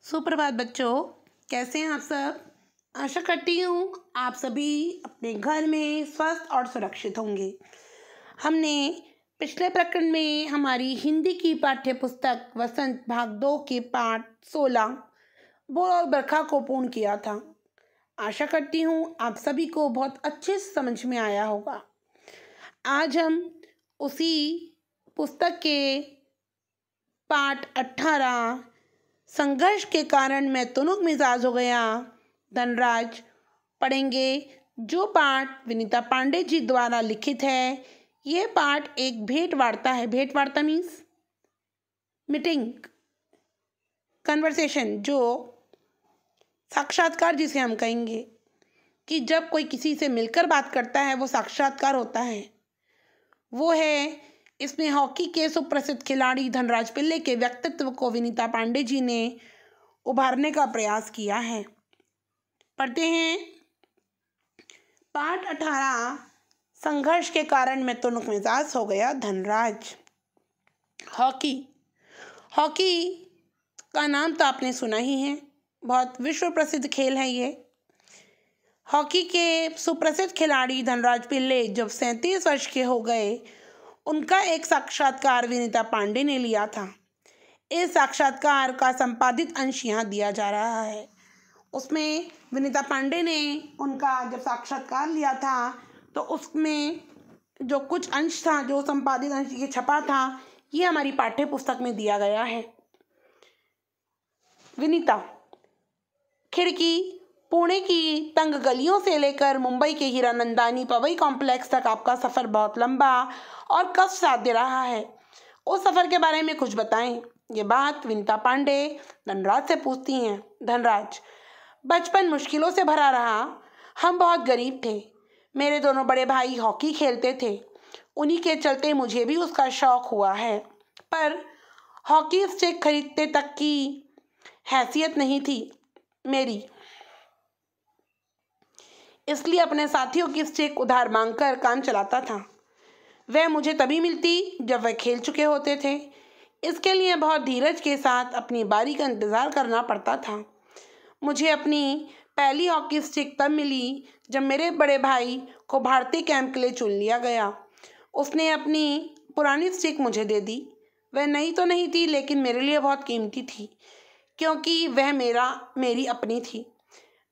सुप्रभात बच्चों, कैसे हैं आप सब। आशा करती हूँ आप सभी अपने घर में स्वस्थ और सुरक्षित होंगे। हमने पिछले प्रकरण में हमारी हिंदी की पाठ्य पुस्तक वसंत भाग 2 के पाठ 16 बोल और बरखा को पूर्ण किया था। आशा करती हूँ आप सभी को बहुत अच्छे से समझ में आया होगा। आज हम उसी पुस्तक के पाठ 18 संघर्ष के कारण मैं तुनुक मिजाज हो गया धनराज पढ़ेंगे, जो पाठ विनीता पांडे जी द्वारा लिखित है। ये पाठ एक भेंट वार्ता है। भेंट वार्ता मीन्स मीटिंग, कन्वर्सेशन, जो साक्षात्कार जिसे हम कहेंगे कि जब कोई किसी से मिलकर बात करता है वो साक्षात्कार होता है। वो है, इसमें हॉकी के सुप्रसिद्ध खिलाड़ी धनराज पिल्ले के व्यक्तित्व को विनीता पांडे जी ने उभारने का प्रयास किया है। पढ़ते हैं पाठ 18 संघर्ष के कारण मैं तुनुक मिजाज हो गया धनराज। हॉकी का नाम तो आपने सुना ही है, बहुत विश्व प्रसिद्ध खेल है ये। हॉकी के सुप्रसिद्ध खिलाड़ी धनराज पिल्ले जब 37 वर्ष के हो गए, उनका एक साक्षात्कार विनीता पांडे ने लिया था। इस साक्षात्कार का संपादित अंश यहाँ दिया जा रहा है। उसमें विनीता पांडे ने उनका जब साक्षात्कार लिया था तो उसमें जो कुछ अंश था, जो संपादित अंश ये छपा था, ये हमारी पाठ्य पुस्तक में दिया गया है। विनीता, खिड़की पुणे की तंग गलियों से लेकर मुंबई के हीरानंदानी पवई कॉम्प्लेक्स तक आपका सफ़र बहुत लंबा और कष्ट साध्य रहा है। उस सफ़र के बारे में कुछ बताएं। ये बात विनीता पांडे धनराज से पूछती हैं। धनराज, बचपन मुश्किलों से भरा रहा। हम बहुत गरीब थे। मेरे दोनों बड़े भाई हॉकी खेलते थे, उन्हीं के चलते मुझे भी उसका शौक़ हुआ है, पर हॉकी स्टिक खरीदते तक की हैसियत नहीं थी मेरी, इसलिए अपने साथियों की स्टिक उधार मांगकर काम चलाता था। वह मुझे तभी मिलती जब वह खेल चुके होते थे। इसके लिए बहुत धीरज के साथ अपनी बारी का इंतज़ार करना पड़ता था। मुझे अपनी पहली हॉकी स्टिक तब मिली जब मेरे बड़े भाई को भारतीय कैंप के लिए चुन लिया गया। उसने अपनी पुरानी स्टिक मुझे दे दी। वह नई तो नहीं थी, लेकिन मेरे लिए बहुत कीमती थी, क्योंकि वह मेरी अपनी थी।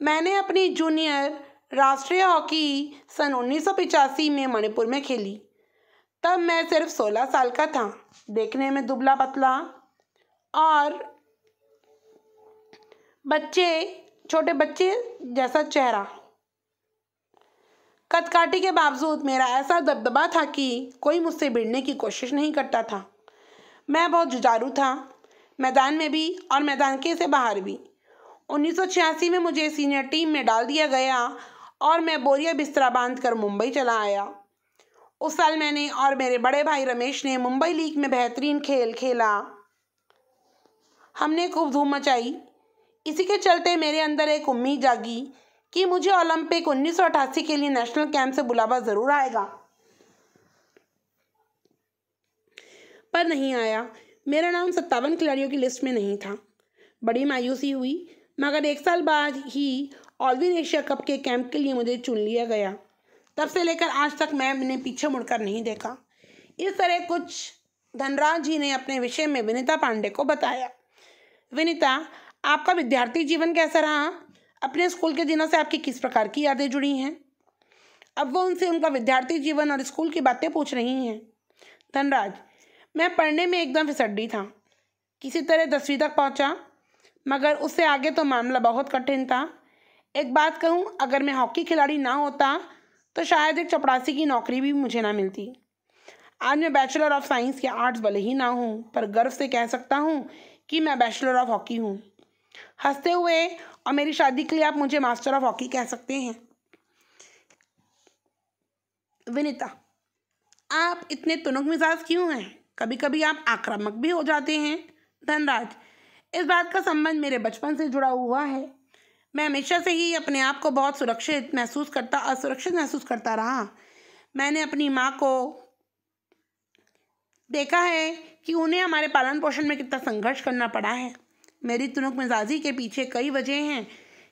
मैंने अपनी जूनियर राष्ट्रीय हॉकी सन 1985 में मणिपुर में खेली। तब मैं सिर्फ 16 साल का था। देखने में दुबला पतला और छोटे बच्चे जैसा चेहरा। कदकाठी के बावजूद मेरा ऐसा दबदबा था कि कोई मुझसे भिड़ने की कोशिश नहीं करता था। मैं बहुत जुझारू था, मैदान में भी और मैदान के से बाहर भी। 1986 में मुझे सीनियर टीम में डाल दिया गया और मैं बोरिया बिस्तरा बांधकर मुंबई चला आया। उस साल मैंने और मेरे बड़े भाई रमेश ने मुंबई लीग में बेहतरीन खेल खेला। हमने खूब धूम मचाई। इसी के चलते मेरे अंदर एक उम्मीद जागी कि मुझे ओलंपिक 1988 के लिए नेशनल कैंप से बुलावा ज़रूर आएगा, पर नहीं आया। मेरा नाम 57 खिलाड़ियों की लिस्ट में नहीं था। बड़ी मायूसी हुई, मगर 1 साल बाद ही ऑलविन एशिया कप के कैंप के लिए मुझे चुन लिया गया। तब से लेकर आज तक मैंने पीछे मुड़कर नहीं देखा। इस तरह कुछ धनराज जी ने अपने विषय में विनीता पांडे को बताया। विनीता, आपका विद्यार्थी जीवन कैसा रहा? अपने स्कूल के दिनों से आपकी किस प्रकार की यादें जुड़ी हैं? अब वो उनसे उनका विद्यार्थी जीवन और स्कूल की बातें पूछ रही हैं। धनराज, मैं पढ़ने में एकदम फिसड्डी था। किसी तरह 10वीं तक पहुंचा, मगर उससे आगे तो मामला बहुत कठिन था। एक बात कहूं, अगर मैं हॉकी खिलाड़ी ना होता तो शायद एक चपरासी की नौकरी भी मुझे ना मिलती। आज मैं बैचलर ऑफ साइंस या आर्ट्स भले ही ना हूँ, पर गर्व से कह सकता हूँ कि मैं बैचलर ऑफ हॉकी हूँ। हंसते हुए और मेरी शादी के लिए आप मुझे मास्टर ऑफ हॉकी कह सकते हैं। विनीता, आप इतने तुनुक मिजाज क्यों हैं? कभी कभी आप आक्रामक भी हो जाते हैं। धनराज, इस बात का संबंध मेरे बचपन से जुड़ा हुआ है। मैं हमेशा से ही अपने आप को बहुत असुरक्षित महसूस करता रहा। मैंने अपनी माँ को देखा है कि उन्हें हमारे पालन पोषण में कितना संघर्ष करना पड़ा है। मेरी तुनक मिजाजी के पीछे कई वजह हैं,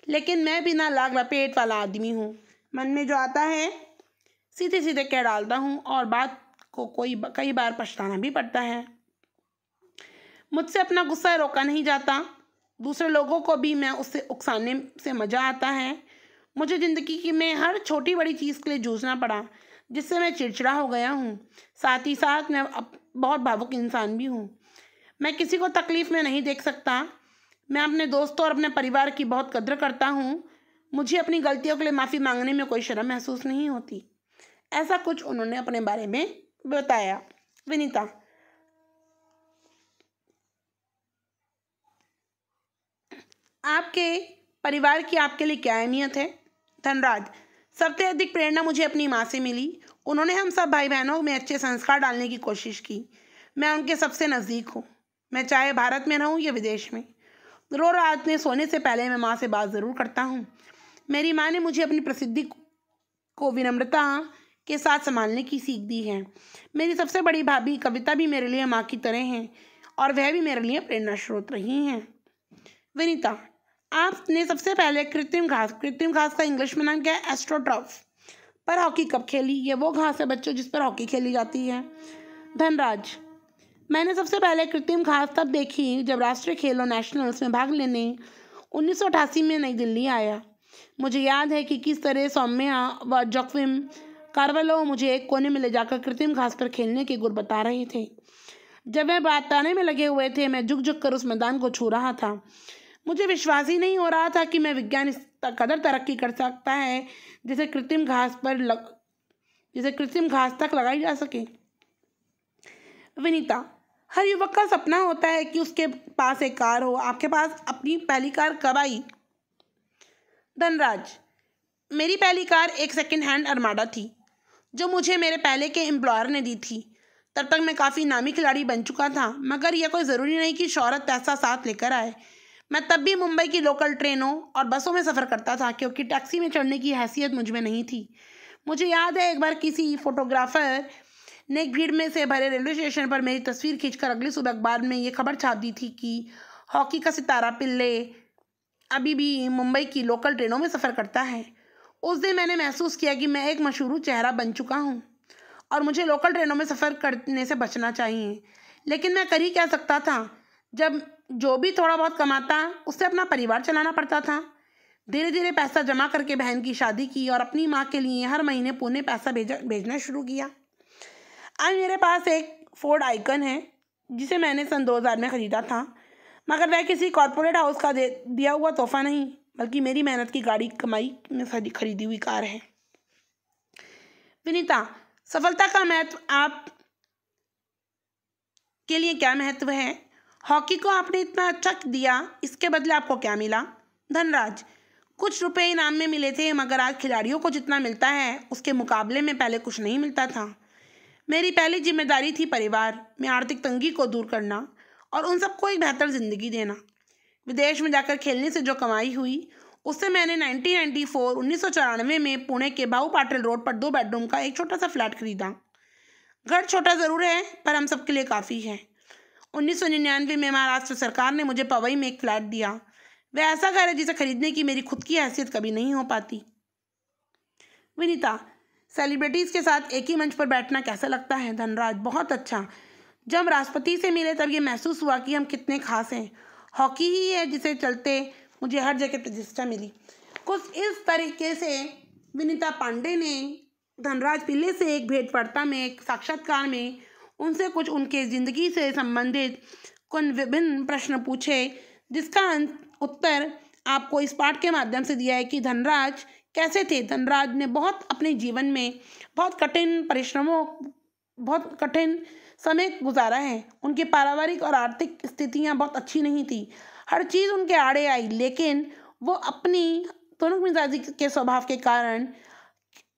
लेकिन मैं बिना लाग लपेट वाला आदमी हूँ। मन में जो आता है सीधे सीधे कह डालता हूँ और बात को कई बार पछताना भी पड़ता है। मुझसे अपना गुस्सा रोका नहीं जाता। दूसरे लोगों को भी मैं उससे उकसाने से मज़ा आता है। मुझे ज़िंदगी की में हर छोटी बड़ी चीज़ के लिए जूझना पड़ा, जिससे मैं चिड़चिड़ा हो गया हूँ। साथ ही साथ मैं बहुत भावुक इंसान भी हूँ। मैं किसी को तकलीफ़ में नहीं देख सकता। मैं अपने दोस्तों और अपने परिवार की बहुत कद्र करता हूँ। मुझे अपनी गलतियों के लिए माफ़ी मांगने में कोई शर्म महसूस नहीं होती। ऐसा कुछ उन्होंने अपने बारे में बताया। विनीता, आपके परिवार की आपके लिए क्या अहमियत है? धनराज, सबसे अधिक प्रेरणा मुझे अपनी माँ से मिली। उन्होंने हम सब भाई बहनों में अच्छे संस्कार डालने की कोशिश की। मैं उनके सबसे नज़दीक हूँ। मैं चाहे भारत में रहूँ या विदेश में, रोज रात में सोने से पहले मैं माँ से बात ज़रूर करता हूँ। मेरी माँ ने मुझे अपनी प्रसिद्धि को विनम्रता के साथ संभालने की सीख दी है। मेरी सबसे बड़ी भाभी कविता भी मेरे लिए माँ की तरह हैं और वह भी मेरे लिए प्रेरणा स्रोत रही हैं। विनीता, आपने सबसे पहले कृत्रिम घास का इंग्लिश में नाम क्या है? एस्ट्रोटर्फ पर हॉकी कब खेली? ये वो घास है बच्चों जिस पर हॉकी खेली जाती है। धनराज, मैंने सबसे पहले कृत्रिम घास तब देखी जब राष्ट्रीय खेलों नेशनल्स में भाग लेने 1988 में नई दिल्ली आया। मुझे याद है कि किस तरह सौम्या व जोक्विम कार्वलो मुझे एक कोने में ले जाकर कृत्रिम घास पर खेलने के गुर बता रहे थे। जब वह बताने में लगे हुए थे, मैं झुक झुक कर उस मैदान को छू रहा था। मुझे विश्वास ही नहीं हो रहा था कि मैं विज्ञान इस कदर तरक्की कर सकता है जिसे कृत्रिम घास तक लगाई जा सके। विनीता, हर युवक का सपना होता है कि उसके पास एक कार हो। आपके पास अपनी पहली कार कब आई? धनराज, मेरी पहली कार एक सेकंड हैंड अरमाडा थी जो मुझे मेरे पहले के एम्प्लॉयर ने दी थी। तब तक मैं काफ़ी नामी खिलाड़ी बन चुका था, मगर यह कोई ज़रूरी नहीं कि शोहरत पैसा साथ लेकर आए। मैं तब भी मुंबई की लोकल ट्रेनों और बसों में सफ़र करता था, क्योंकि टैक्सी में चढ़ने की हैसियत मुझ में नहीं थी। मुझे याद है एक बार किसी फोटोग्राफर ने एक भीड़ में से भरे रेलवे स्टेशन पर मेरी तस्वीर खींचकर अगली सुबह अखबार में ये खबर छाप दी थी कि हॉकी का सितारा पिल्ले अभी भी मुंबई की लोकल ट्रेनों में सफ़र करता है। उस दिन मैंने महसूस किया कि मैं एक मशहूर चेहरा बन चुका हूँ और मुझे लोकल ट्रेनों में सफ़र करने से बचना चाहिए। लेकिन मैं कर ही क्या सकता था जब जो भी थोड़ा बहुत कमाता उससे अपना परिवार चलाना पड़ता था। धीरे धीरे पैसा जमा करके बहन की शादी की और अपनी माँ के लिए हर महीने पुणे पैसा भेजना शुरू किया। आज मेरे पास एक फोर्ड आइकन है जिसे मैंने सन 2000 में ख़रीदा था, मगर वह किसी कॉरपोरेट हाउस का दिया हुआ तोहफा नहीं, बल्कि मेरी मेहनत की गाड़ी कमाई में खरीदी हुई कार है। विनीता, सफलता का महत्व आप के लिए क्या महत्व है? हॉकी को आपने इतना अच्छा दिया, इसके बदले आपको क्या मिला? धनराज, कुछ रुपए इनाम में मिले थे, मगर आज खिलाड़ियों को जितना मिलता है उसके मुकाबले में पहले कुछ नहीं मिलता था। मेरी पहली जिम्मेदारी थी परिवार में आर्थिक तंगी को दूर करना और उन सबको एक बेहतर ज़िंदगी देना। विदेश में जाकर खेलने से जो कमाई हुई उससे मैंने 1994 में पुणे के भाऊ पाटिल रोड पर 2 बेडरूम का एक छोटा सा फ्लैट खरीदा। घर छोटा ज़रूर है पर हम सबके लिए काफ़ी है। 1999 में महाराष्ट्र सरकार ने मुझे पवई में एक फ्लैट दिया। वह ऐसा घर है जिसे खरीदने की मेरी खुद की हैसियत कभी नहीं हो पाती। विनीता, सेलिब्रिटीज़ के साथ एक ही मंच पर बैठना कैसा लगता है? धनराज, बहुत अच्छा। जब राष्ट्रपति से मिले तब ये महसूस हुआ कि हम कितने खास हैं। हॉकी ही है जिसे चलते मुझे हर जगह प्रतिष्ठा मिली। कुछ इस तरीके से विनीता पांडे ने धनराज पिल्ले से एक भेंटवार्ता में, एक साक्षात्कार में उनसे कुछ उनके ज़िंदगी से संबंधित कुछ विभिन्न प्रश्न पूछे, जिसका उत्तर आपको इस पाठ के माध्यम से दिया है कि धनराज कैसे थे। धनराज ने बहुत अपने जीवन में बहुत कठिन समय गुजारा है। उनकी पारिवारिक और आर्थिक स्थितियां बहुत अच्छी नहीं थी, हर चीज़ उनके आड़े आई, लेकिन वो अपनी तुनक मिजाजी के स्वभाव के कारण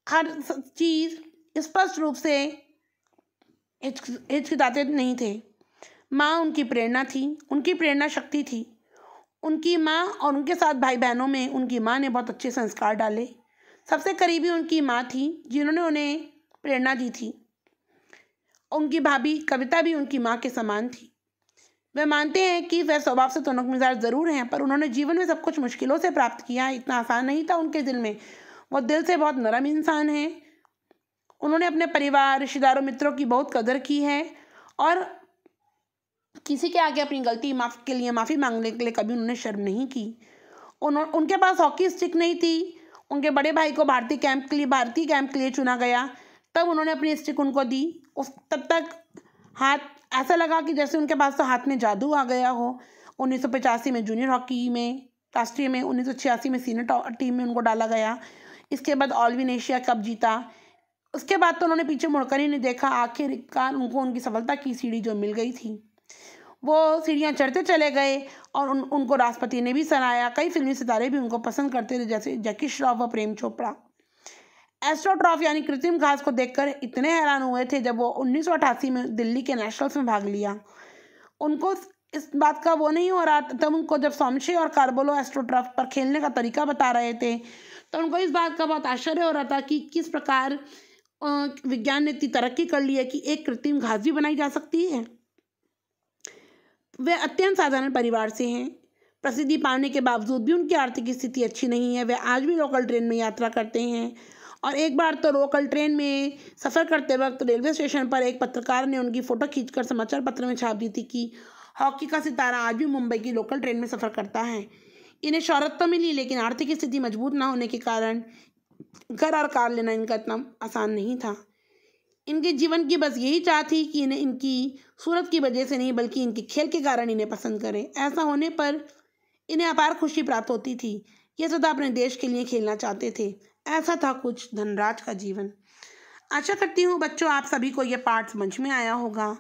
हर चीज़ स्पष्ट रूप से हिचकिचाते नहीं थे। माँ उनकी प्रेरणा थी, उनकी प्रेरणा शक्ति थी। उनकी माँ और उनके साथ भाई बहनों में उनकी माँ ने बहुत अच्छे संस्कार डाले। सबसे करीबी उनकी माँ थी जिन्होंने उन्हें प्रेरणा दी थी। उनकी भाभी कविता भी उनकी माँ के समान थी। वे मानते हैं कि वे स्वभाव से तुनक मिजाज ज़रूर हैं, पर उन्होंने जीवन में सब कुछ मुश्किलों से प्राप्त किया है। इतना आसान नहीं था उनके दिल में। वो दिल से बहुत नरम इंसान हैं। उन्होंने अपने परिवार, रिश्तेदारों, मित्रों की बहुत कदर की है और किसी के आगे अपनी गलती के लिए माफ़ी मांगने के लिए कभी उन्होंने शर्म नहीं की। उनके पास हॉकी स्टिक नहीं थी। उनके बड़े भाई को भारतीय कैंप के लिए चुना गया। तब उन्होंने अपनी स्टिक उनको दी। तब तक हाथ ऐसा लगा कि जैसे उनके पास तो हाथ में जादू आ गया हो। 1985 में जूनियर हॉकी में राष्ट्रीय में, 1986 में सीनियर टीम में उनको डाला गया। इसके बाद ऑल विन एशिया कप जीता। उसके बाद तो उन्होंने पीछे मुड़कर ही नहीं देखा। आखिरकार उनको उनकी सफलता की सीढ़ी जो मिल गई थी, वो सीढ़ियाँ चढ़ते चले गए और उनको राष्ट्रपति ने भी सराहा। कई फिल्मी सितारे भी उनको पसंद करते थे, जैसे जैकी श्रॉफ व प्रेम चोपड़ा। एस्ट्रोट्रॉफ यानी कृत्रिम घास को देखकर इतने हैरान हुए थे जब वो 1988 में दिल्ली के नेशनल्स में भाग लिया। उनको इस बात का वो नहीं हो रहा। तब उनको जब सोमशे और कार्बोलो एस्ट्रोट्रॉफ पर खेलने का तरीका बता रहे थे, तो उनको इस बात का बहुत आश्चर्य हो रहा था कि किस प्रकार विज्ञान ने इतनी तरक्की कर ली है कि एक कृत्रिम घास भी बनाई जा सकती है। वे अत्यंत साधारण परिवार से हैं। प्रसिद्धि पाने के बावजूद भी उनकी आर्थिक स्थिति अच्छी नहीं है। वे आज भी लोकल ट्रेन में यात्रा करते हैं और एक बार तो लोकल ट्रेन में सफ़र करते वक्त रेलवे स्टेशन पर एक पत्रकार ने उनकी फ़ोटो खींचकर समाचार पत्र में छाप दी थी कि हॉकी का सितारा आज भी मुंबई की लोकल ट्रेन में सफ़र करता है। इन्हें शोहरत तो मिली, लेकिन आर्थिक स्थिति मजबूत ना होने के कारण घर और कार लेना इनका इतना आसान नहीं था। इनके जीवन की बस यही चाह थी कि इन्हें इनकी सूरत की वजह से नहीं, बल्कि इनके खेल के कारण इन्हें पसंद करें। ऐसा होने पर इन्हें अपार खुशी प्राप्त होती थी। ये सदा अपने देश के लिए खेलना चाहते थे। ऐसा था कुछ धनराज का जीवन। आशा करती हूँ बच्चों आप सभी को ये पाठ समझ में आया होगा।